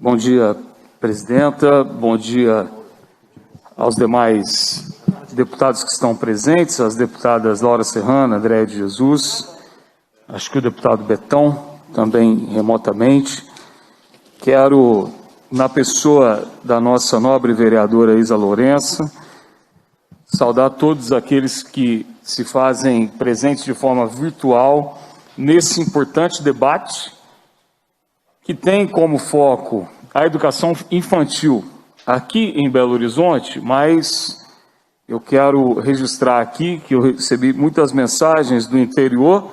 Bom dia, presidenta. Bom dia aos demais deputados que estão presentes, as deputadas Laura Serrano, Andréia de Jesus, acho que o deputado Betão, também remotamente. Quero, na pessoa da nossa nobre vereadora Isa Lourença, saudar todos aqueles que se fazem presentes de forma virtual nesse importante debate, que tem como foco a educação infantil aqui em Belo Horizonte, mas eu quero registrar aqui que eu recebi muitas mensagens do interior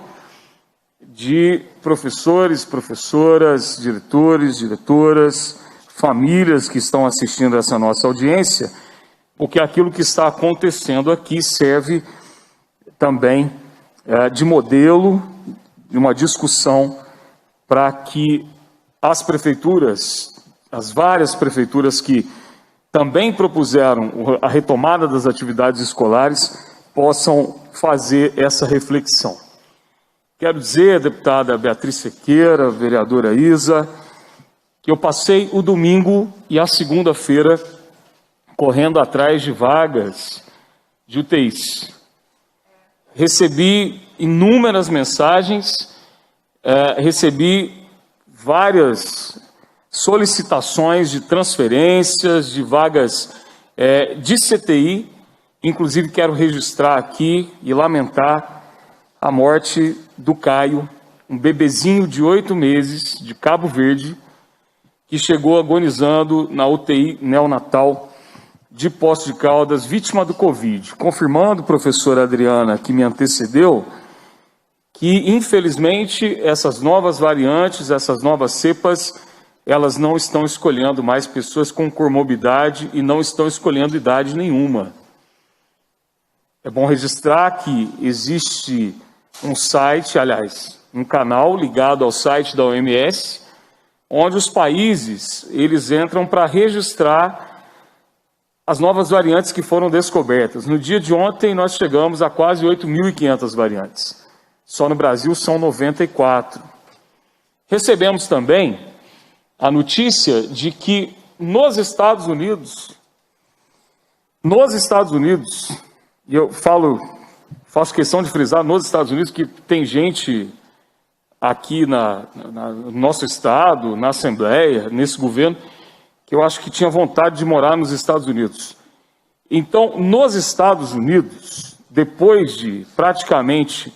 de professores, professoras, diretores, diretoras, famílias que estão assistindo essa nossa audiência, porque aquilo que está acontecendo aqui serve também de modelo, de uma discussão para que as prefeituras, as várias prefeituras que também propuseram a retomada das atividades escolares, possam fazer essa reflexão. Quero dizer, deputada Beatriz Sequeira, vereadora Isa, que eu passei o domingo e a segunda-feira correndo atrás de vagas de UTIs. Recebi inúmeras mensagens, recebi várias solicitações de transferências, de vagas de CTI, inclusive quero registrar aqui e lamentar a morte do Caio, um bebezinho de 8 meses, de Cabo Verde, que chegou agonizando na UTI neonatal de Poços de Caldas, vítima do Covid. Confirmando, professora Adriana, que me antecedeu, que, infelizmente, essas novas variantes, essas novas cepas, elas não estão escolhendo mais pessoas com comorbidade e não estão escolhendo idade nenhuma. É bom registrar que existe um site, aliás, um canal ligado ao site da OMS, onde os países, eles entram para registrar as novas variantes que foram descobertas. No dia de ontem, nós chegamos a quase 8.500 variantes. Só no Brasil são 94. Recebemos também a notícia de que nos Estados Unidos, e eu faço questão de frisar nos Estados Unidos, que tem gente aqui no nosso estado, na Assembleia, nesse governo, que eu acho que tinha vontade de morar nos Estados Unidos. Então, nos Estados Unidos, depois de praticamente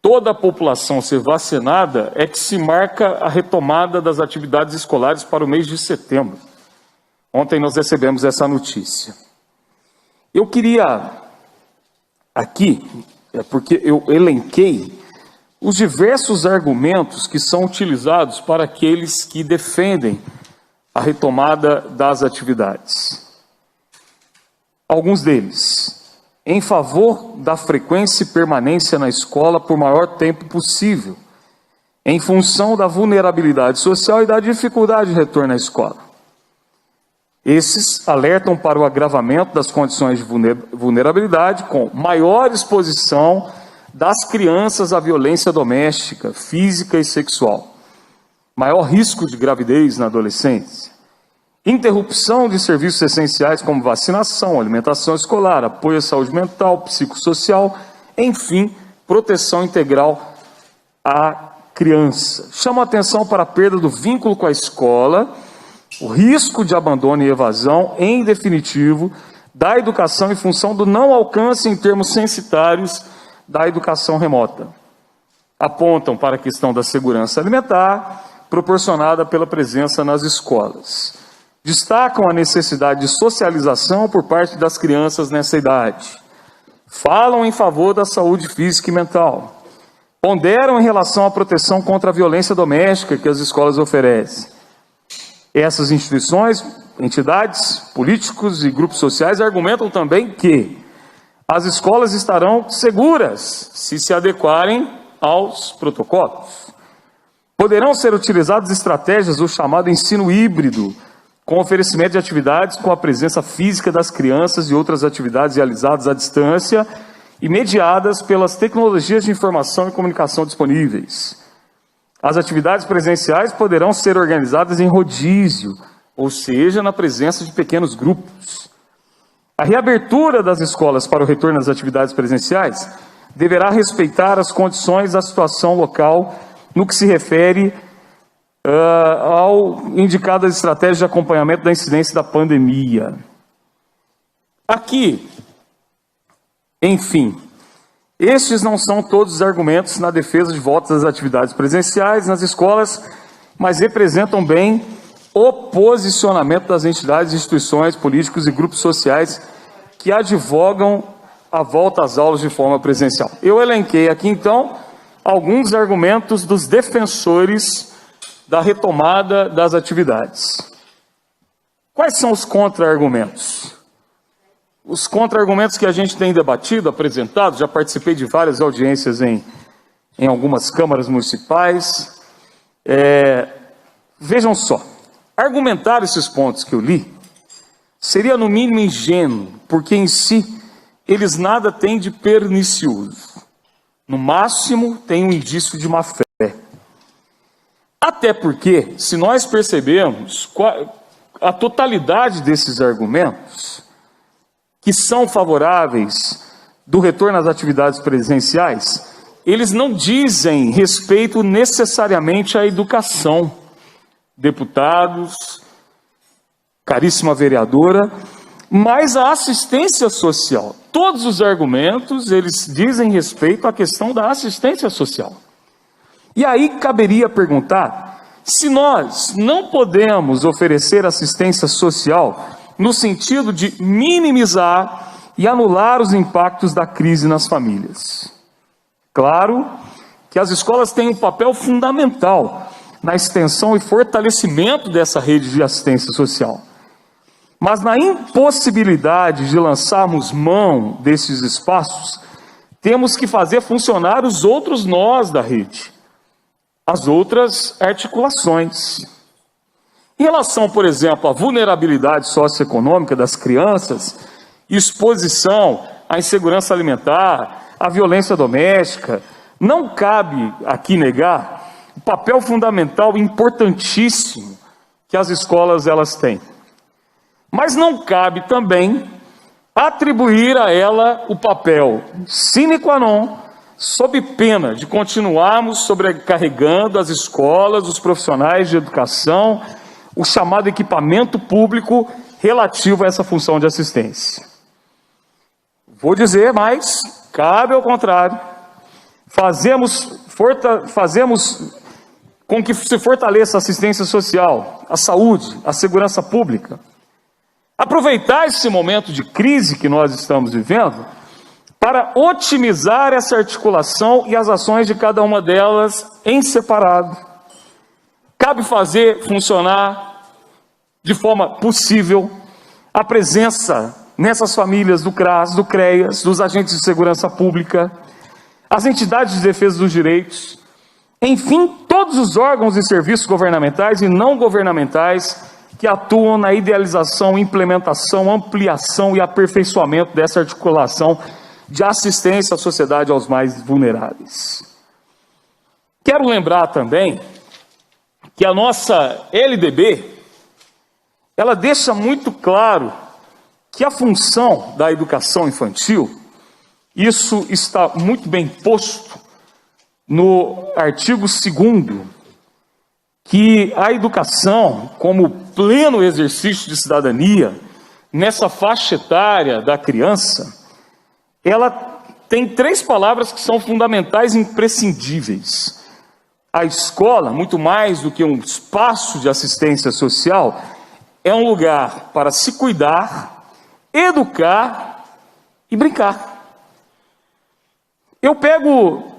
toda a população ser vacinada, é que se marca a retomada das atividades escolares para o mês de setembro. Ontem nós recebemos essa notícia. Eu queria aqui, porque eu elenquei os diversos argumentos que são utilizados para aqueles que defendem a retomada das atividades. Alguns deles: em favor da frequência e permanência na escola por maior tempo possível, em função da vulnerabilidade social e da dificuldade de retorno à escola. Esses alertam para o agravamento das condições de vulnerabilidade, com maior exposição das crianças à violência doméstica, física e sexual, maior risco de gravidez na adolescência, interrupção de serviços essenciais como vacinação, alimentação escolar, apoio à saúde mental, psicossocial, enfim, proteção integral à criança. Chama a atenção para a perda do vínculo com a escola, o risco de abandono e evasão, em definitivo, da educação em função do não alcance em termos censitários da educação remota. Apontam para a questão da segurança alimentar, proporcionada pela presença nas escolas. Destacam a necessidade de socialização por parte das crianças nessa idade. Falam em favor da saúde física e mental. Ponderam em relação à proteção contra a violência doméstica que as escolas oferecem. Essas instituições, entidades, políticos e grupos sociais argumentam também que as escolas estarão seguras se se adequarem aos protocolos. Poderão ser utilizadas estratégias do chamado ensino híbrido, com oferecimento de atividades com a presença física das crianças e outras atividades realizadas à distância e mediadas pelas tecnologias de informação e comunicação disponíveis. As atividades presenciais poderão ser organizadas em rodízio, ou seja, na presença de pequenos grupos. A reabertura das escolas para o retorno às atividades presenciais deverá respeitar as condições da situação local no que se refere ao indicado as estratégias de acompanhamento da incidência da pandemia. Aqui, enfim, estes não são todos os argumentos na defesa de volta às atividades presenciais nas escolas, mas representam bem o posicionamento das entidades, instituições, políticos e grupos sociais que advogam a volta às aulas de forma presencial. Eu elenquei aqui, então, alguns argumentos dos defensores da retomada das atividades. Quais são os contra-argumentos? Os contra-argumentos que a gente tem debatido, apresentado, já participei de várias audiências em algumas câmaras municipais. Vejam só, argumentar esses pontos que eu li seria no mínimo ingênuo, porque em si eles nada têm de pernicioso. No máximo, tem um indício de má fé. Até porque, se nós percebermos a totalidade desses argumentos, que são favoráveis do retorno às atividades presenciais, eles não dizem respeito necessariamente à educação. Deputados, caríssima vereadora, mas à assistência social. Todos os argumentos, eles dizem respeito à questão da assistência social. E aí caberia perguntar se nós não podemos oferecer assistência social no sentido de minimizar e anular os impactos da crise nas famílias. Claro que as escolas têm um papel fundamental na extensão e fortalecimento dessa rede de assistência social. Mas na impossibilidade de lançarmos mão desses espaços, temos que fazer funcionar os outros nós da rede, as outras articulações. Em relação, por exemplo, à vulnerabilidade socioeconômica das crianças, exposição à insegurança alimentar, à violência doméstica, não cabe aqui negar o papel fundamental e importantíssimo que as escolas elas têm. Mas não cabe também atribuir a ela o papel sine qua non, sob pena de continuarmos sobrecarregando as escolas, os profissionais de educação, o chamado equipamento público relativo a essa função de assistência. Vou dizer mais, cabe ao contrário, fazemos com que se fortaleça a assistência social, a saúde, a segurança pública. Aproveitar esse momento de crise que nós estamos vivendo para otimizar essa articulação e as ações de cada uma delas em separado. Cabe fazer funcionar de forma possível a presença nessas famílias do CRAS, do CREAS, dos agentes de segurança pública, as entidades de defesa dos direitos, enfim, todos os órgãos e serviços governamentais e não governamentais que atuam na idealização, implementação, ampliação e aperfeiçoamento dessa articulação de assistência à sociedade aos mais vulneráveis. Quero lembrar também que a nossa LDB, ela deixa muito claro que a função da educação infantil, isso está muito bem posto no artigo 2º, que a educação, como pleno exercício de cidadania, nessa faixa etária da criança, ela tem 3 palavras que são fundamentais e imprescindíveis. A escola, muito mais do que um espaço de assistência social, é um lugar para se cuidar, educar e brincar. Eu pego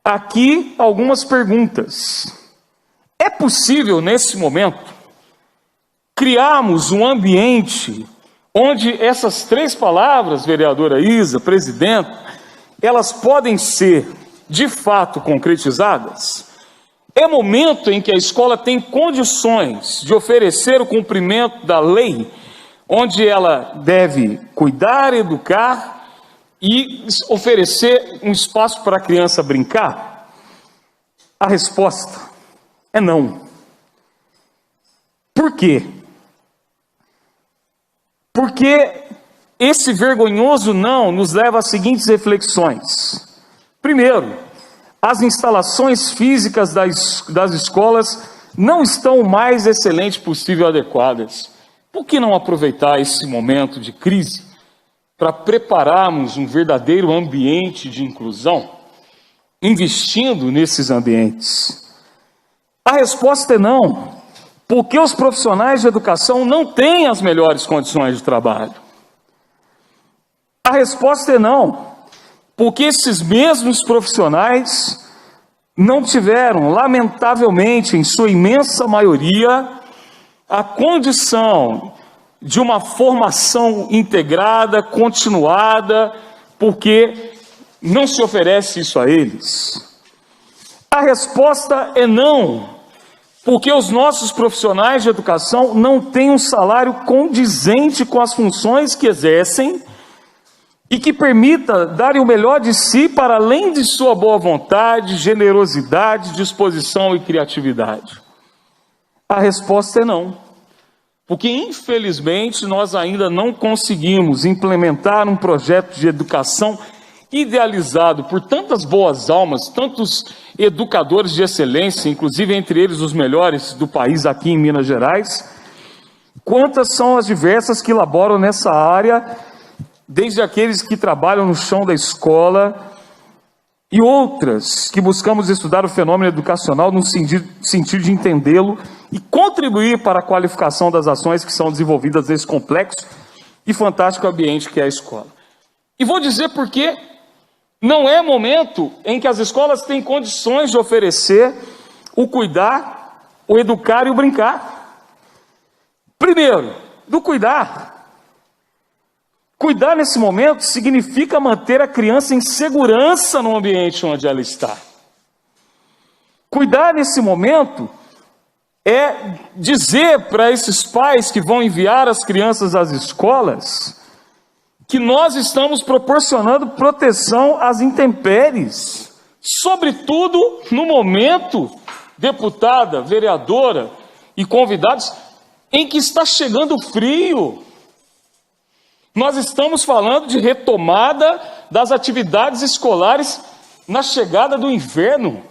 aqui algumas perguntas. É possível, nesse momento, criarmos um ambiente onde essas 3 palavras, vereadora Isa, presidente, elas podem ser, de fato, concretizadas? É momento em que a escola tem condições de oferecer o cumprimento da lei, onde ela deve cuidar, educar e oferecer um espaço para a criança brincar? A resposta é não. Por quê? Porque esse vergonhoso não nos leva às seguintes reflexões. Primeiro, as instalações físicas das escolas não estão o mais excelente possível adequadas. Por que não aproveitar esse momento de crise para prepararmos um verdadeiro ambiente de inclusão, investindo nesses ambientes? A resposta é não, porque os profissionais de educação não têm as melhores condições de trabalho. A resposta é não, porque esses mesmos profissionais não tiveram, lamentavelmente, em sua imensa maioria, a condição de uma formação integrada, continuada, porque não se oferece isso a eles. A resposta é não, porque os nossos profissionais de educação não têm um salário condizente com as funções que exercem e que permita darem o melhor de si para além de sua boa vontade, generosidade, disposição e criatividade. A resposta é não, porque infelizmente nós ainda não conseguimos implementar um projeto de educação idealizado por tantas boas almas, tantos educadores de excelência, inclusive entre eles os melhores do país aqui em Minas Gerais. Quantas são as diversas que laboram nessa área, desde aqueles que trabalham no chão da escola e outras que buscamos estudar o fenômeno educacional no sentido de entendê-lo e contribuir para a qualificação das ações que são desenvolvidas nesse complexo e fantástico ambiente que é a escola. E vou dizer por quê. Não é momento em que as escolas têm condições de oferecer o cuidar, o educar e o brincar. Primeiro, do cuidar. Cuidar nesse momento significa manter a criança em segurança no ambiente onde ela está. Cuidar nesse momento é dizer para esses pais que vão enviar as crianças às escolas que nós estamos proporcionando proteção às intempéries, sobretudo no momento, deputada, vereadora e convidados, em que está chegando frio. Nós estamos falando de retomada das atividades escolares na chegada do inverno.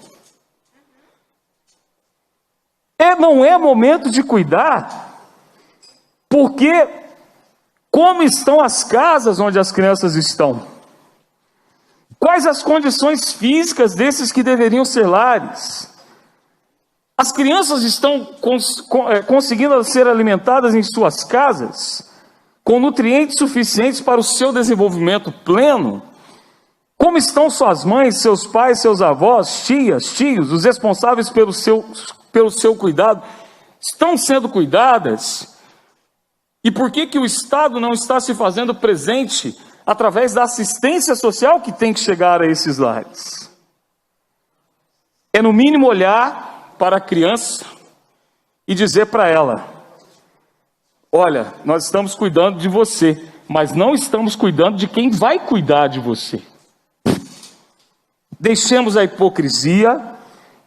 Não é momento de cuidar, porque como estão as casas onde as crianças estão? Quais as condições físicas desses que deveriam ser lares? As crianças estão conseguindo ser alimentadas em suas casas, com nutrientes suficientes para o seu desenvolvimento pleno? Como estão suas mães, seus pais, seus avós, tias, tios, os responsáveis pelo seu cuidado? Estão sendo cuidadas? E por que o Estado não está se fazendo presente através da assistência social que tem que chegar a esses lares? É no mínimo olhar para a criança e dizer para ela: olha, nós estamos cuidando de você, mas não estamos cuidando de quem vai cuidar de você. Deixemos a hipocrisia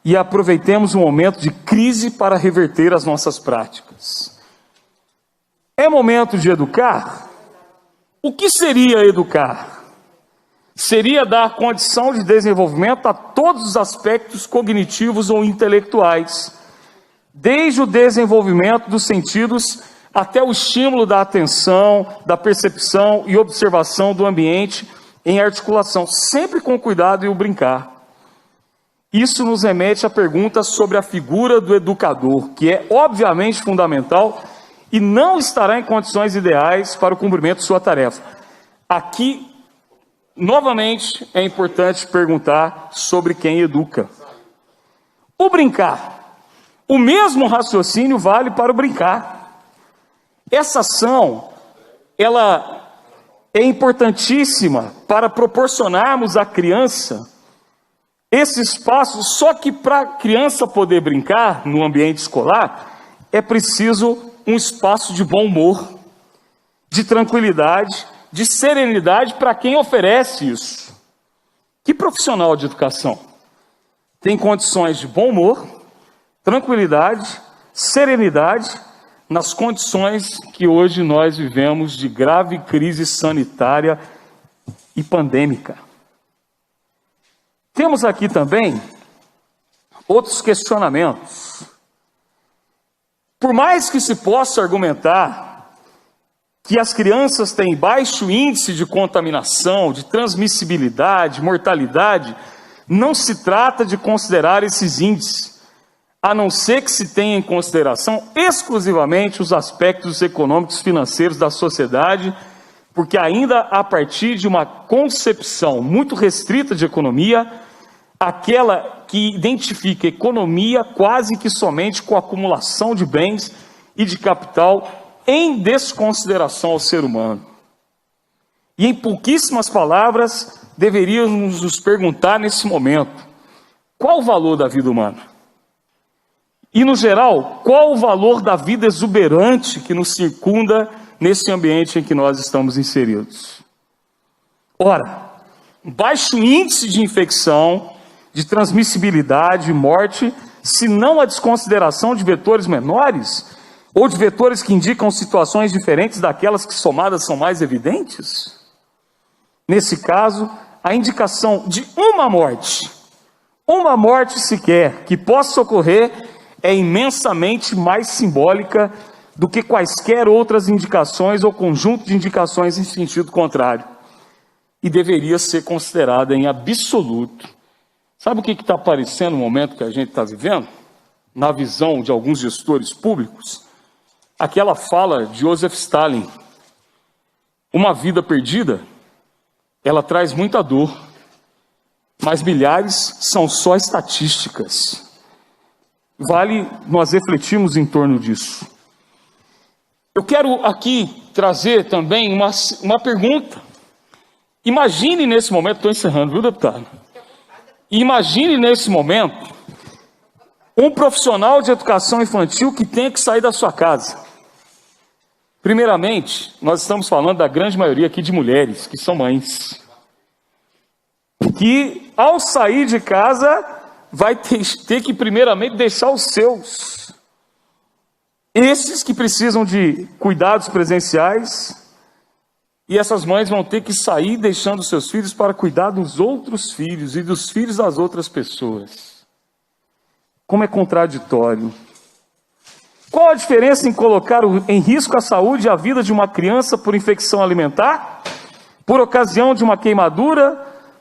e aproveitemos um momento de crise para reverter as nossas práticas. É momento de educar? O que seria educar? Seria dar condição de desenvolvimento a todos os aspectos cognitivos ou intelectuais, desde o desenvolvimento dos sentidos até o estímulo da atenção, da percepção e observação do ambiente em articulação, sempre com cuidado e o brincar. Isso nos remete à pergunta sobre a figura do educador, que é obviamente fundamental e não estará em condições ideais para o cumprimento de sua tarefa. Aqui, novamente, é importante perguntar sobre quem educa. O brincar. O mesmo raciocínio vale para o brincar. Essa ação, ela é importantíssima para proporcionarmos à criança esse espaço, só que para a criança poder brincar no ambiente escolar, é preciso um espaço de bom humor, de tranquilidade, de serenidade para quem oferece isso. Que profissional de educação? têm condições de bom humor, tranquilidade, serenidade, nas condições que hoje nós vivemos de grave crise sanitária e pandêmica. Temos aqui também outros questionamentos. Por mais que se possa argumentar que as crianças têm baixo índice de contaminação, de transmissibilidade, mortalidade, não se trata de considerar esses índices, a não ser que se tenha em consideração exclusivamente os aspectos econômicos e financeiros da sociedade, porque ainda a partir de uma concepção muito restrita de economia, aquela que identifica economia quase que somente com a acumulação de bens e de capital em desconsideração ao ser humano. E em pouquíssimas palavras, deveríamos nos perguntar nesse momento, qual o valor da vida humana? E, no geral, qual o valor da vida exuberante que nos circunda nesse ambiente em que nós estamos inseridos? Ora, baixo índice de infecção, de transmissibilidade e morte, se não a desconsideração de vetores menores, ou de vetores que indicam situações diferentes daquelas que somadas são mais evidentes? Nesse caso, a indicação de uma morte sequer, que possa ocorrer, é imensamente mais simbólica do que quaisquer outras indicações ou conjunto de indicações em sentido contrário. E deveria ser considerada em absoluto. Sabe o que está aparecendo no momento que a gente está vivendo? Na visão de alguns gestores públicos, aquela fala de Joseph Stalin: uma vida perdida, ela traz muita dor, mas milhares são só estatísticas. Vale nós refletirmos em torno disso. Eu quero aqui trazer também uma pergunta. Imagine nesse momento, estou encerrando, viu, deputado? Imagine nesse momento um profissional de educação infantil que tenha que sair da sua casa. Primeiramente, nós estamos falando da grande maioria aqui de mulheres, que são mães, que ao sair de casa vai ter que primeiramente deixar os seus. Esses que precisam de cuidados presenciais, e essas mães vão ter que sair deixando seus filhos para cuidar dos outros filhos e dos filhos das outras pessoas. Como é contraditório. Qual a diferença em colocar em risco a saúde e a vida de uma criança por infecção alimentar, por ocasião de uma queimadura,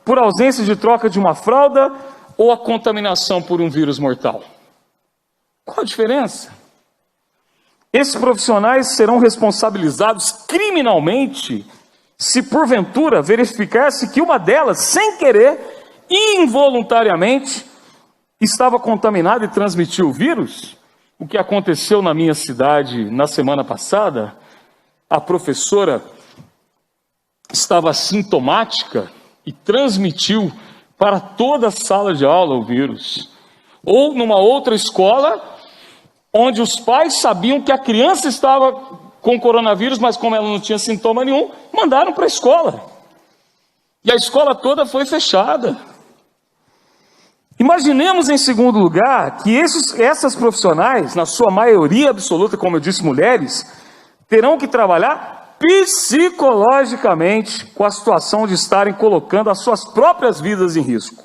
por ausência de troca de uma fralda ou a contaminação por um vírus mortal? Qual a diferença? Esses profissionais serão responsabilizados criminalmente se porventura verificar-se que uma delas, sem querer, involuntariamente, estava contaminada e transmitiu o vírus. O que aconteceu na minha cidade na semana passada, a professora estava assintomática e transmitiu para toda a sala de aula o vírus. Ou numa outra escola, onde os pais sabiam que a criança estava com coronavírus, mas como ela não tinha sintoma nenhum, mandaram para a escola. E a escola toda foi fechada. Imaginemos, em segundo lugar, que essas profissionais, na sua maioria absoluta, como eu disse, mulheres, terão que trabalhar psicologicamente com a situação de estarem colocando as suas próprias vidas em risco,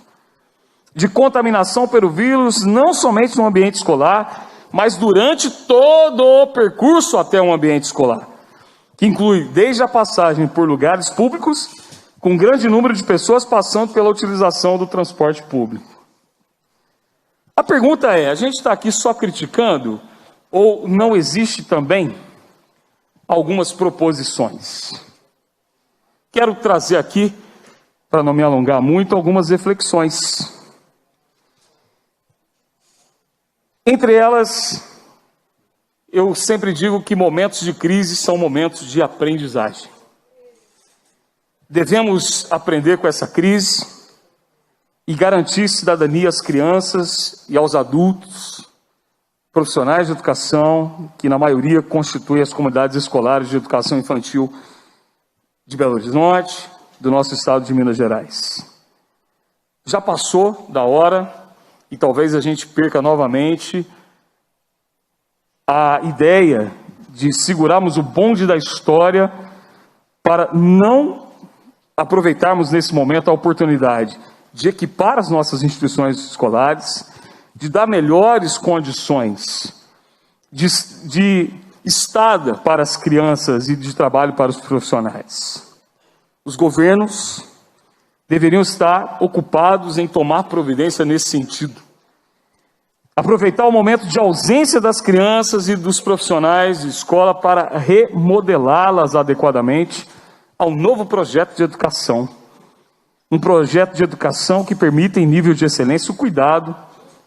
de contaminação pelo vírus, não somente no ambiente escolar, mas durante todo o percurso até um ambiente escolar, que inclui desde a passagem por lugares públicos, com um grande número de pessoas passando pela utilização do transporte público. A pergunta é, a gente está aqui só criticando ou não existe também algumas proposições? Quero trazer aqui, para não me alongar muito, algumas reflexões. Entre elas, eu sempre digo que momentos de crise são momentos de aprendizagem. Devemos aprender com essa crise e garantir cidadania às crianças e aos adultos, profissionais de educação, que na maioria constituem as comunidades escolares de educação infantil de Belo Horizonte, do nosso estado de Minas Gerais. Já passou da hora e talvez a gente perca novamente a ideia de segurarmos o bonde da história para não aproveitarmos nesse momento a oportunidade de equipar as nossas instituições escolares, de dar melhores condições de estada para as crianças e de trabalho para os profissionais. Os governos deveriam estar ocupados em tomar providência nesse sentido. Aproveitar o momento de ausência das crianças e dos profissionais de escola para remodelá-las adequadamente ao novo projeto de educação. Um projeto de educação que permita, em nível de excelência, o cuidado,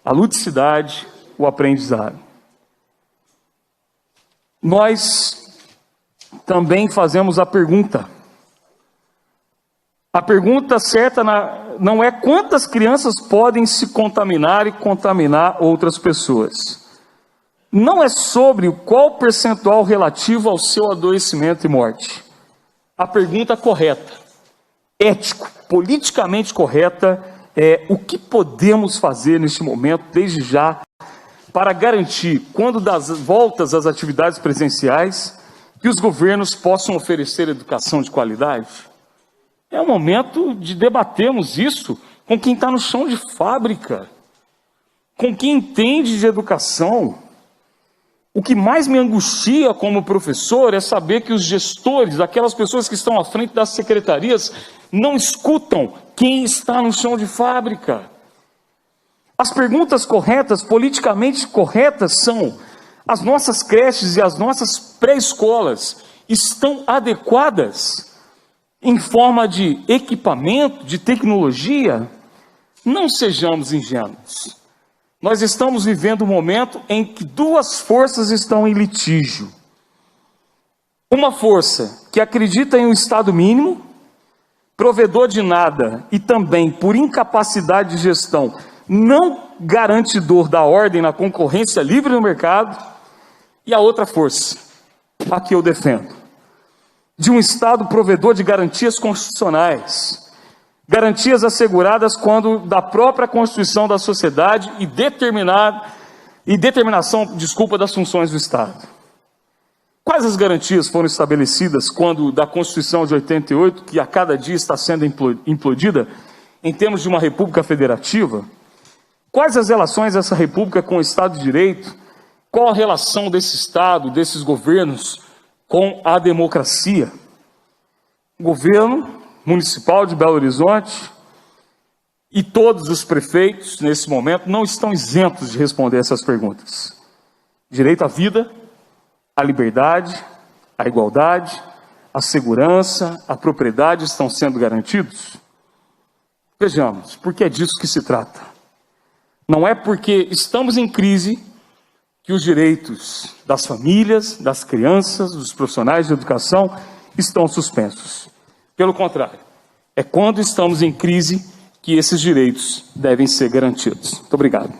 a ludicidade, o aprendizado. Nós também fazemos a pergunta. A pergunta certa não é quantas crianças podem se contaminar e contaminar outras pessoas. Não é sobre qual percentual relativo ao seu adoecimento e morte. A pergunta correta, ético, politicamente correta, é o que podemos fazer neste momento, desde já, para garantir, quando das voltas às atividades presenciais, que os governos possam oferecer educação de qualidade? É o momento de debatermos isso com quem está no chão de fábrica, com quem entende de educação. O que mais me angustia como professor é saber que os gestores, aquelas pessoas que estão à frente das secretarias, não escutam quem está no chão de fábrica. As perguntas corretas, politicamente corretas, são: as nossas creches e as nossas pré-escolas estão adequadas em forma de equipamento, de tecnologia? Não sejamos ingênuos. Nós estamos vivendo um momento em que duas forças estão em litígio. Uma força que acredita em um Estado mínimo, provedor de nada e também, por incapacidade de gestão, não garantidor da ordem na concorrência livre no mercado, e a outra força, a que eu defendo, de um Estado provedor de garantias constitucionais, garantias asseguradas quando da própria Constituição da sociedade e determinação das funções do Estado. Quais as garantias foram estabelecidas quando da Constituição de 88, que a cada dia está sendo implodida, em termos de uma república federativa? Quais as relações dessa república com o Estado de Direito? Qual a relação desse Estado, desses governos, com a democracia? O governo municipal de Belo Horizonte e todos os prefeitos, nesse momento, não estão isentos de responder essas perguntas. Direito à vida, à liberdade, à igualdade, à segurança, à propriedade estão sendo garantidos? Vejamos, porque é disso que se trata. Não é porque estamos em crise que os direitos das famílias, das crianças, dos profissionais de educação estão suspensos. Pelo contrário, é quando estamos em crise que esses direitos devem ser garantidos. Muito obrigado.